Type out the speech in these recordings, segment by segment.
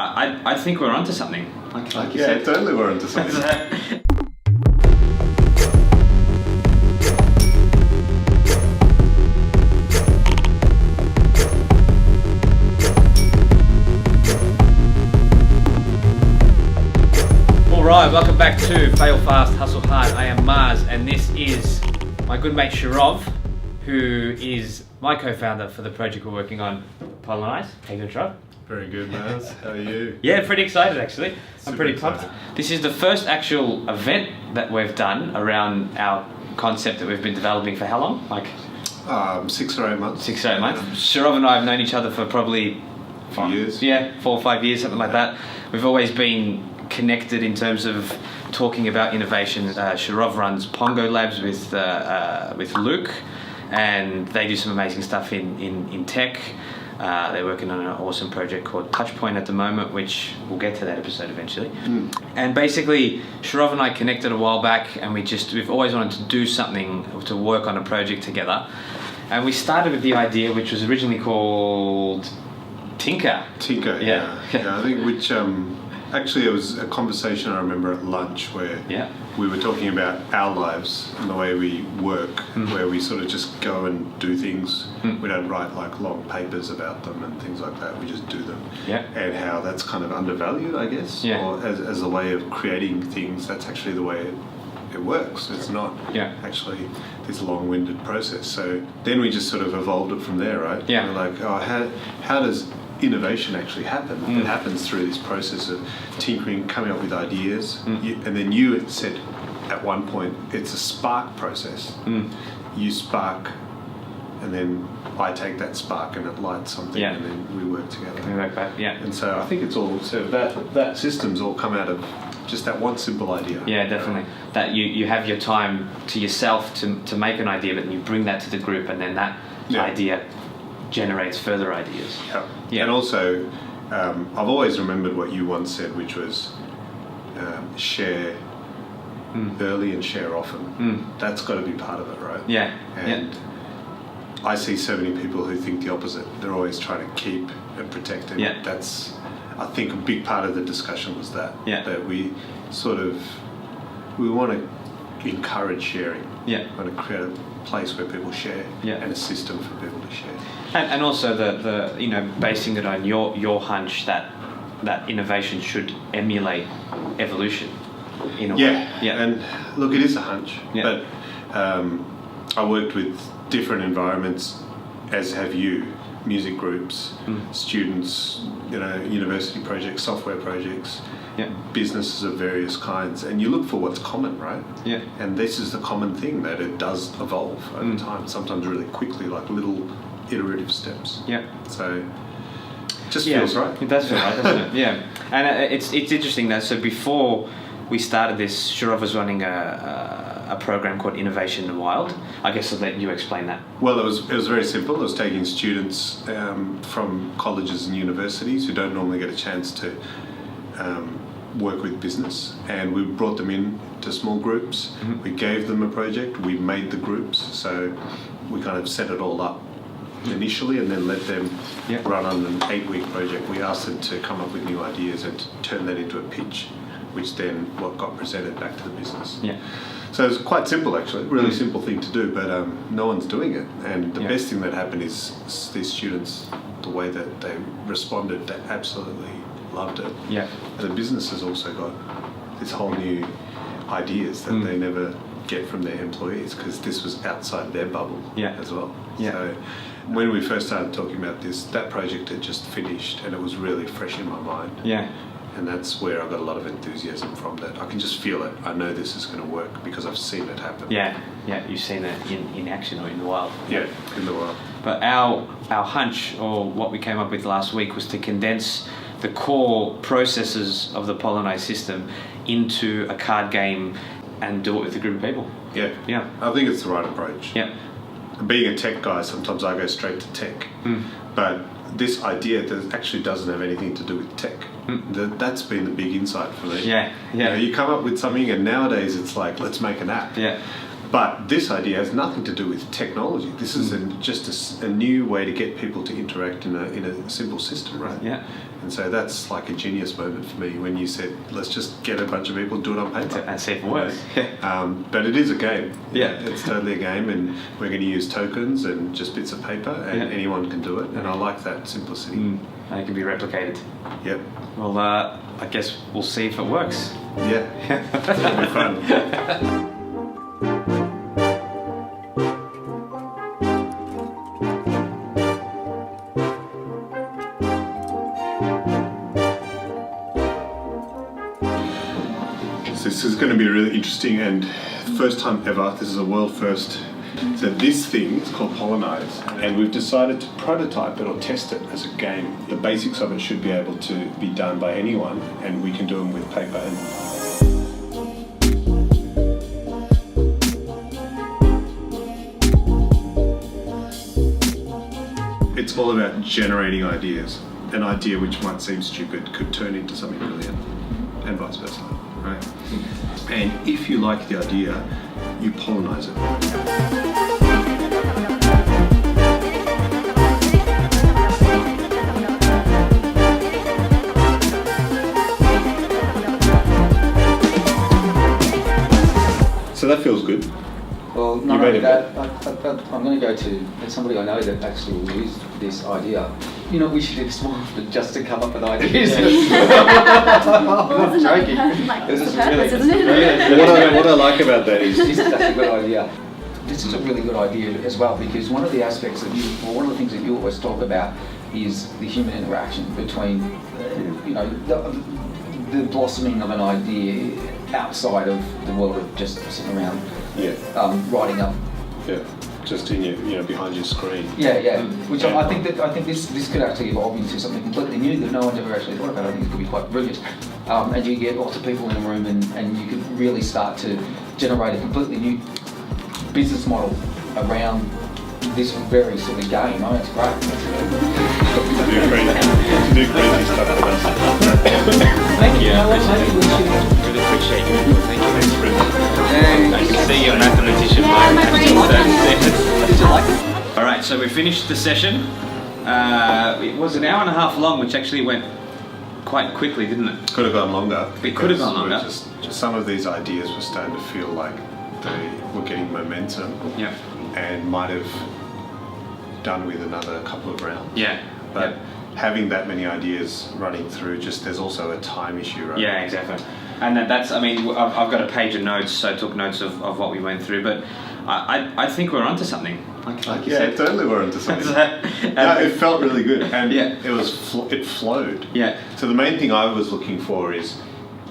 I think we're onto something. Like you yeah, said. totally we're onto something. Alright, welcome back to Fail Fast, Hustle Hard. I am Mars, and this is my good mate Sharov, who is my co-founder for the project we're working on, Polynize. How you doing, Sharov? Very good, Mars. How are you? Yeah, pretty excited actually. I'm pretty excited. pumped. This is the first actual event that we've done around our concept that we've been developing for how long? Like 6 or 8 months. 6 or 8 months. Sharov and I have known each other for probably 4 years. Yeah, 4 or 5 years, something like that. We've always been connected in terms of talking about innovation. Sharov runs Pongo Labs with Luke, and they do some amazing stuff in tech. They're working on an awesome project called Touchpoint at the moment, which we'll get to that episode eventually. And basically, Sharov and I connected a while back, and we've always wanted to do something to work on a project together. And we started with the idea, which was originally called Tinker. Tinker, yeah. I think actually it was a conversation I remember at lunch where we were talking about our lives and the way we work, where we sort of just go and do things. We don't write like long papers about them and things like that. We just do them. And how that's kind of undervalued, I guess. Or as a way of creating things, that's actually the way it works. It's not actually this long-winded process. So then we just sort of evolved it from there, right? We're like, how does innovation actually happen? It happens through this process of tinkering, coming up with ideas, and then you said at one point it's a spark process. You spark, and then I take that spark and it lights something, and then we work together. We work back, And so I think it's all that system's all come out of just that one simple idea. Yeah, definitely. That you have your time to yourself to make an idea, but then you bring that to the group, and then that idea generates further ideas. And also, I've always remembered what you once said, which was share early and share often. That's got to be part of it, right? And I see so many people who think the opposite. They're always trying to keep and protect it. That's, I think, a big part of the discussion was that we want to encourage sharing. We want to create a place where people share and a system for people to share. And also the basing it on your hunch that innovation should emulate evolution in a way. And look, it is a hunch. But I worked with different environments, as have you, music groups, students, university projects, software projects, businesses of various kinds, and you look for what's common, right? And this is the common thing, that it does evolve over time, sometimes really quickly, like little iterative steps. So just feels right. It does feel right, doesn't it? And it's interesting though. So before we started this, Sharov was running a program called Innovation in the Wild. I guess I'll let you explain that. Well, it was very simple. It was taking students from colleges and universities who don't normally get a chance to work with business, and we brought them in to small groups. We gave them a project. We made the groups, so we kind of set it all up initially, and then let them run on an 8-week project. We asked them to come up with new ideas and turn that into a pitch, which then what got presented back to the business. So it's quite simple, actually, really simple thing to do, but no one's doing it. And the best thing that happened is these students, the way that they responded, they absolutely loved it. And the business has also got this whole new ideas that they never get from their employees, because this was outside their bubble as well. So when we first started talking about this, that project had just finished, and it was really fresh in my mind. And that's where I got a lot of enthusiasm from, that I can just feel it. I know this is going to work because I've seen it happen. You've seen it in action or in the wild. In the wild. But our hunch, or what we came up with last week, was to condense the core processes of the Polynize system into a card game and do it with a group of people. I think it's the right approach. Being a tech guy, sometimes I go straight to tech. But this idea that actually doesn't have anything to do with tech, that's been the big insight for me. You come up with something, and nowadays it's like, let's make an app. But this idea has nothing to do with technology. This is just a new way to get people to interact in a simple system, right? Yeah. And so that's like a genius moment for me when you said, let's just get a bunch of people to do it on paper. And see if it works. But it is a game. Yeah. It's totally a game, and we're going to use tokens and just bits of paper, and anyone can do it. And I like that simplicity. And it can be replicated. Yep. Well, I guess we'll see if it works. Yeah. It'll be fun. This is going to be really interesting, and first time ever, this is a world first. So this thing is called Polynize, and we've decided to prototype it or test it as a game. The basics of it should be able to be done by anyone, and we can do them with paper. It's all about generating ideas. An idea which might seem stupid could turn into something brilliant, and vice versa. Right? And if you like the idea, you Polynize it. So that feels good. Well, not only that, I'm going to go to somebody I know that actually will use this idea. You know, we should do this more often just to come up with ideas. I'm joking. This is really What I like about that is this is actually a good idea. This is a really good idea as well, because one of the aspects that one of the things that you always talk about is the human interaction between, you know, the blossoming of an idea outside of the world of just sitting around, writing up. Yeah, just in your, behind your screen. Yeah. Which I think this could actually evolve into something completely new that no one's ever actually thought about. I think it could be quite brilliant. And you get lots of people in a room, and you could really start to generate a completely new business model around this very sort of game. I mean, it's great. To do crazy stuff with us. Thank you. Maybe we should. Really appreciate you. Thank you. Thanks, Brendan. I can see you're a mathematician. Did you like it? All right, so we finished the session. It was an hour and a half long, which actually went quite quickly, didn't it? Could have gone longer. It could have gone longer. Just some of these ideas were starting to feel like they were getting momentum. Yeah. And might have done with another couple of rounds. Yeah. But having that many ideas running through, there's also a time issue, right? Yeah, exactly. And that's, I mean, I've got a page of notes, so I took notes of what we went through, but I think we're onto something. Like you said. Totally we're onto something. No, it felt really good, and it flowed. Yeah. So the main thing I was looking for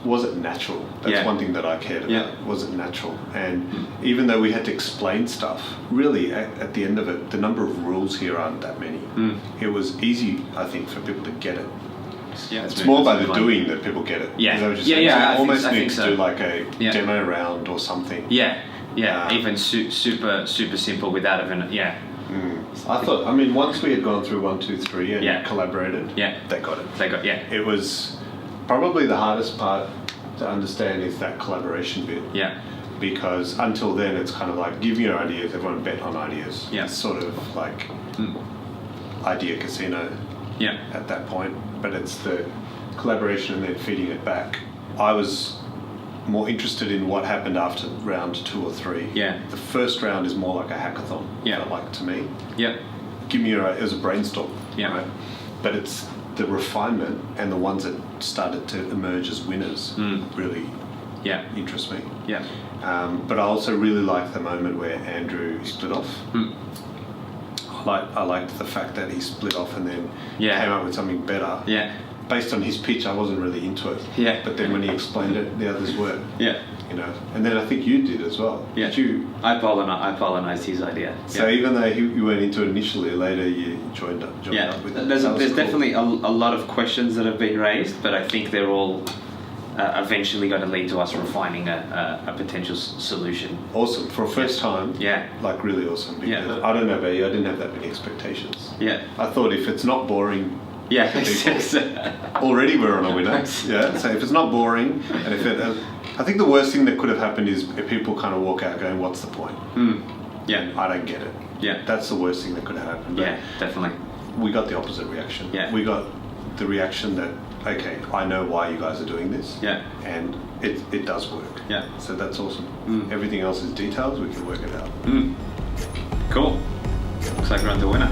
was it natural? That's one thing that I cared about. Yeah. Was it natural? And even though we had to explain stuff, really at the end of it, the number of rules here aren't that many. It was easy, I think, for people to get it. Yeah, it's more by the doing that people get it. Yeah. So I almost need to so. do like a demo round or something. Yeah. Even super simple without even I thought. I mean, once we had gone through 1, 2, 3 and collaborated, they got it. It was probably the hardest part to understand is that collaboration bit. Yeah. Because until then, it's kind of like give me your ideas. Everyone bet on ideas. Yeah. It's sort of like idea casino. Yeah. At that point, but it's the collaboration and then feeding it back. I was more interested in what happened after round 2 or 3. Yeah. The first round is more like a hackathon. Felt like to me. Yeah. Give me it was a brainstorm. Yeah. Right? But it's the refinement and the ones that started to emerge as winners really interest me. Yeah. But I also really like the moment where Andrew split off. I liked the fact that he split off and then came up with something better. Yeah. Based on his pitch, I wasn't really into it. Yeah. But then when he explained it, the others were. Yeah. You know, and then I think you did as well. Yeah. Did you? I Polynized his idea. So even though you weren't into it initially, later you joined up with it. There's definitely a lot of questions that have been raised, but I think they're all eventually going to lead to us refining a potential solution. Awesome. For a first time. Yeah. Like really awesome. Because I don't know about you, I didn't have that many expectations. Yeah. I thought if it's not boring. Yeah. Already we're on a winner. Yeah. So if it's not boring and if it I think the worst thing that could have happened is if people kind of walk out going, "What's the point? Yeah. I don't get it." Yeah. That's the worst thing that could have happened. But Yeah, definitely. we got the opposite reaction. Yeah. We got the reaction that, okay, I know why you guys are doing this. Yeah. And it does work. Yeah. So that's awesome. Everything else is details. We can work it out. Cool. Looks like we're on the winner.